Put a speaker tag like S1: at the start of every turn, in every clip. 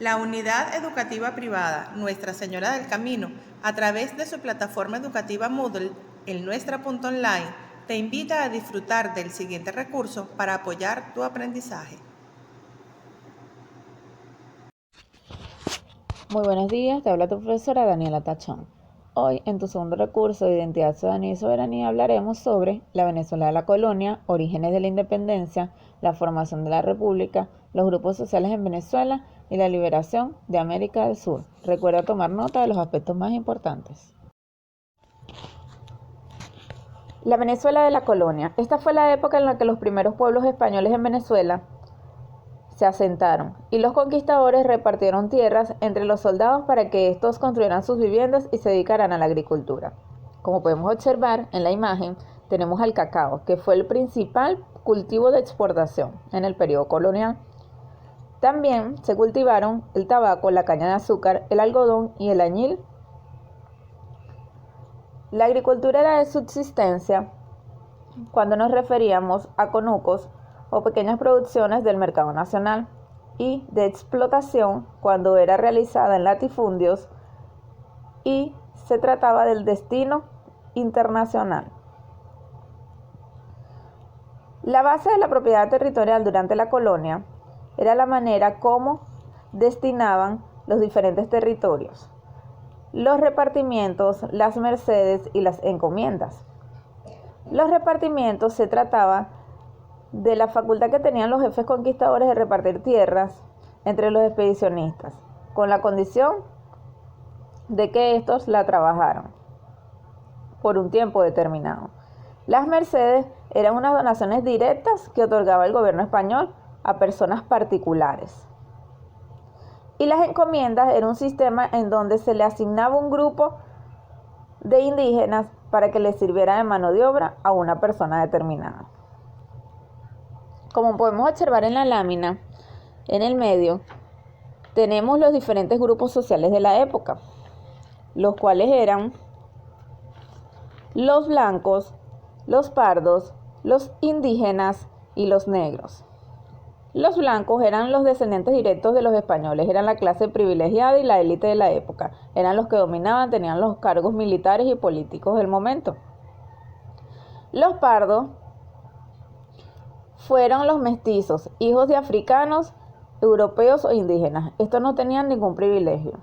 S1: La Unidad Educativa Privada Nuestra Señora del Camino, a través de su plataforma educativa Moodle, el Nuestra.online, te invita a disfrutar del siguiente recurso para apoyar tu aprendizaje.
S2: Muy buenos días, te habla tu profesora Daniela Tachón. Hoy, en tu segundo recurso de Identidad, Ciudadanía y Soberanía, hablaremos sobre la Venezuela de la colonia, orígenes de la independencia, la formación de la República, los grupos sociales en Venezuela y la liberación de América del Sur. Recuerda tomar nota de los aspectos más importantes. La Venezuela de la colonia. Esta fue la época en la que los primeros pueblos españoles en Venezuela se asentaron y los conquistadores repartieron tierras entre los soldados para que estos construyeran sus viviendas y se dedicaran a la agricultura. Como podemos observar en la imagen, tenemos al cacao, que fue el principal cultivo de exportación en el periodo colonial. También se cultivaron el tabaco, la caña de azúcar, el algodón y el añil. La agricultura era de subsistencia cuando nos referíamos a conucos o pequeñas producciones del mercado nacional, y de explotación cuando era realizada en latifundios y se trataba del destino internacional. La base de la propiedad territorial durante la colonia era la manera como destinaban los diferentes territorios, los repartimientos, las mercedes y las encomiendas. Los repartimientos se trataba de la facultad que tenían los jefes conquistadores de repartir tierras entre los expedicionistas, con la condición de que estos la trabajaran por un tiempo determinado. Las mercedes eran unas donaciones directas que otorgaba el gobierno español a personas particulares. Y las encomiendas era un sistema en donde se le asignaba un grupo de indígenas para que le sirviera de mano de obra a una persona determinada. Como podemos observar en la lámina, en el medio, tenemos los diferentes grupos sociales de la época, los cuales eran los blancos, los pardos, los indígenas y los negros. Los blancos eran los descendientes directos de los españoles, eran la clase privilegiada y la élite de la época, eran los que dominaban, tenían los cargos militares y políticos del momento. Los pardos fueron los mestizos, hijos de africanos, europeos o indígenas. Estos no tenían ningún privilegio.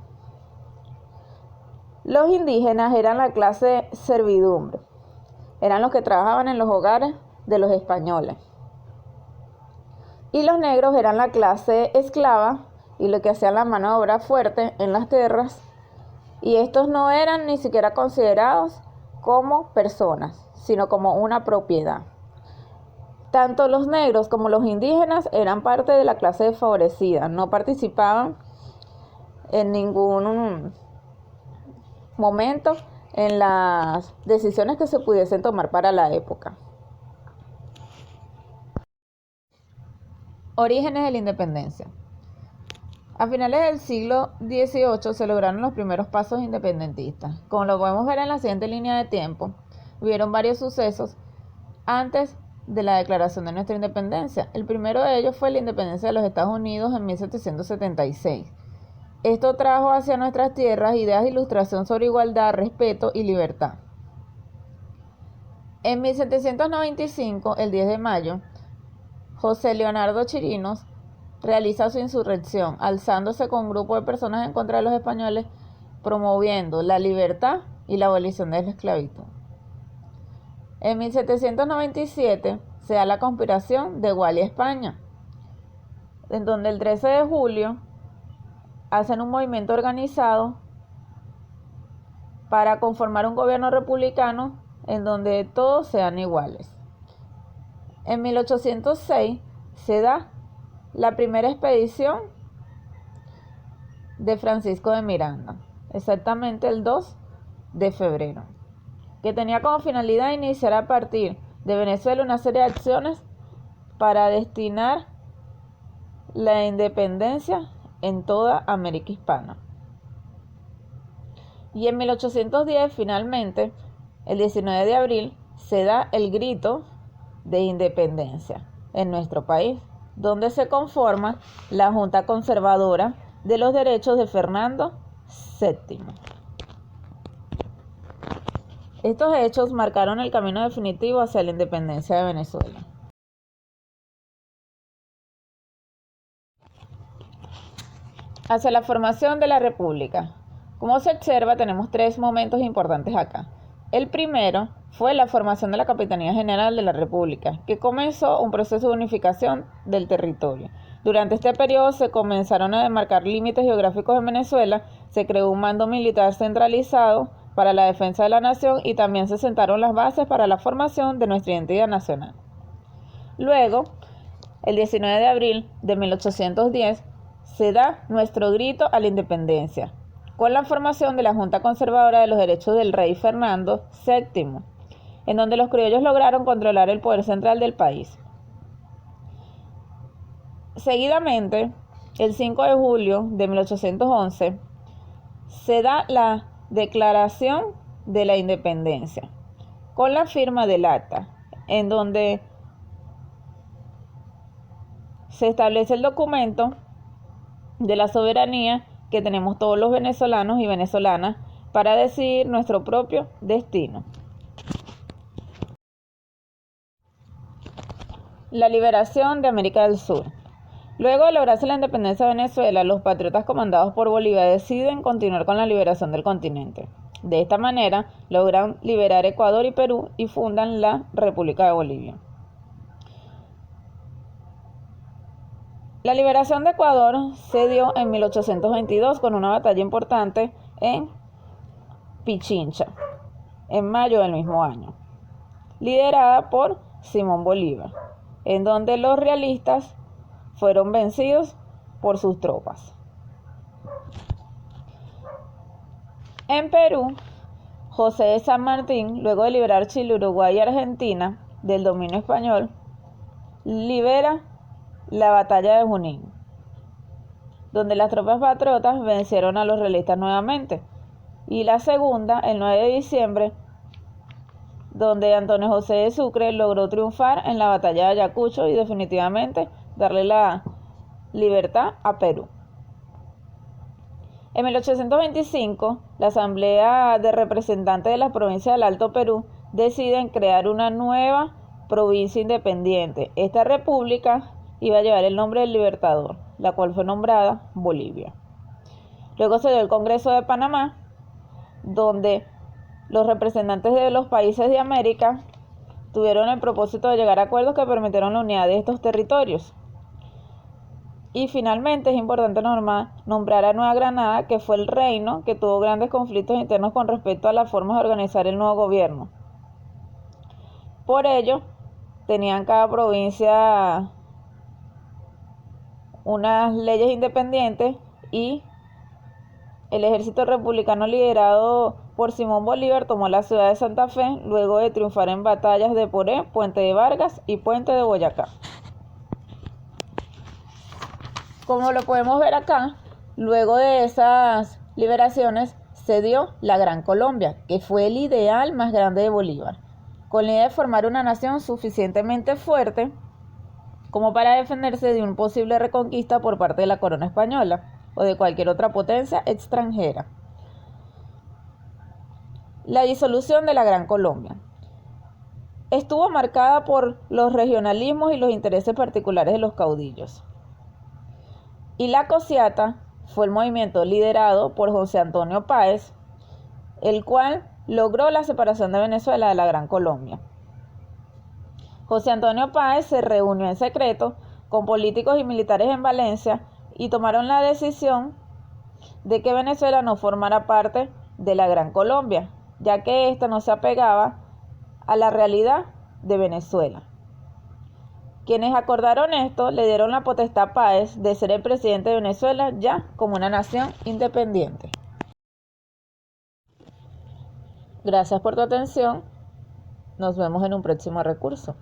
S2: Los indígenas eran la clase servidumbre. Eran los que trabajaban en los hogares de los españoles. Y los negros eran la clase esclava y lo que hacían la mano de obra fuerte en las tierras. Y estos no eran ni siquiera considerados como personas, sino como una propiedad. Tanto los negros como los indígenas eran parte de la clase desfavorecida, no participaban en ningún momento en las decisiones que se pudiesen tomar para la época. Orígenes de la independencia. A finales del siglo XVIII se lograron los primeros pasos independentistas. Como lo podemos ver en la siguiente línea de tiempo, hubieron varios sucesos antes de la declaración de nuestra independencia. El primero de ellos fue la independencia de los Estados Unidos en 1776. Esto trajo hacia nuestras tierras ideas de ilustración sobre igualdad, respeto y libertad. En 1795, el 10 de mayo, José Leonardo Chirinos realiza su insurrección, alzándose con un grupo de personas en contra de los españoles, promoviendo la libertad y la abolición de la esclavitud. En 1797 se da la conspiración de Gualí, España, en donde el 13 de julio hacen un movimiento organizado para conformar un gobierno republicano en donde todos sean iguales. En 1806 se da la primera expedición de Francisco de Miranda, exactamente el 2 de febrero, que tenía como finalidad iniciar a partir de Venezuela una serie de acciones para destinar la independencia en toda América hispana. Y en 1810, finalmente, el 19 de abril, se da el grito de independencia en nuestro país, donde se conforma la Junta Conservadora de los derechos de Fernando VII. Estos hechos marcaron el camino definitivo hacia la independencia de Venezuela. Hacia la formación de la República. Como se observa, tenemos tres momentos importantes acá. El primero fue la formación de la Capitanía General de la República, que comenzó un proceso de unificación del territorio. Durante este periodo se comenzaron a demarcar límites geográficos en Venezuela, se creó un mando militar centralizado para la defensa de la nación y también se sentaron las bases para la formación de nuestra identidad nacional. Luego, el 19 de abril de 1810, se da nuestro grito a la independencia, con la formación de la Junta Conservadora de los Derechos del Rey Fernando VII, en donde los criollos lograron controlar el poder central del país. Seguidamente, el 5 de julio de 1811, se da la Declaración de la Independencia, con la firma del acta, en donde se establece el documento de la soberanía que tenemos todos los venezolanos y venezolanas para decidir nuestro propio destino. La liberación de América del Sur. Luego de lograrse la independencia de Venezuela, los patriotas comandados por Bolívar deciden continuar con la liberación del continente. De esta manera, logran liberar Ecuador y Perú y fundan la República de Bolivia. La liberación de Ecuador se dio en 1822 con una batalla importante en Pichincha, en mayo del mismo año, liderada por Simón Bolívar, en donde los realistas fueron vencidos por sus tropas. En Perú, José de San Martín, luego de liberar Chile, Uruguay y Argentina del dominio español, libera la batalla de Junín, donde las tropas patriotas vencieron a los realistas nuevamente, y la segunda, el 9 de diciembre, donde Antonio José de Sucre logró triunfar en la batalla de Ayacucho y definitivamente darle la libertad a Perú. En 1825, la Asamblea de Representantes de las Provincias del Alto Perú deciden crear una nueva provincia independiente. Esta república iba a llevar el nombre del Libertador, la cual fue nombrada Bolivia. Luego se dio el Congreso de Panamá, donde los representantes de los países de América tuvieron el propósito de llegar a acuerdos que permitieron la unidad de estos territorios. Y finalmente es importante nombrar a Nueva Granada, que fue el reino que tuvo grandes conflictos internos con respecto a las formas de organizar el nuevo gobierno. Por ello, tenían cada provincia unas leyes independientes y el ejército republicano liderado por Simón Bolívar tomó la ciudad de Santa Fe luego de triunfar en batallas de Poré, Puente de Vargas y Puente de Boyacá. Como lo podemos ver acá, luego de esas liberaciones se dio la Gran Colombia, que fue el ideal más grande de Bolívar, con la idea de formar una nación suficientemente fuerte como para defenderse de un posible reconquista por parte de la corona española o de cualquier otra potencia extranjera. La disolución de la Gran Colombia estuvo marcada por los regionalismos y los intereses particulares de los caudillos. Y la Cociata fue el movimiento liderado por José Antonio Páez, el cual logró la separación de Venezuela de la Gran Colombia. José Antonio Páez se reunió en secreto con políticos y militares en Valencia y tomaron la decisión de que Venezuela no formara parte de la Gran Colombia, ya que ésta no se apegaba a la realidad de Venezuela. Quienes acordaron esto le dieron la potestad a Páez de ser el presidente de Venezuela ya como una nación independiente. Gracias por tu atención. Nos vemos en un próximo recurso.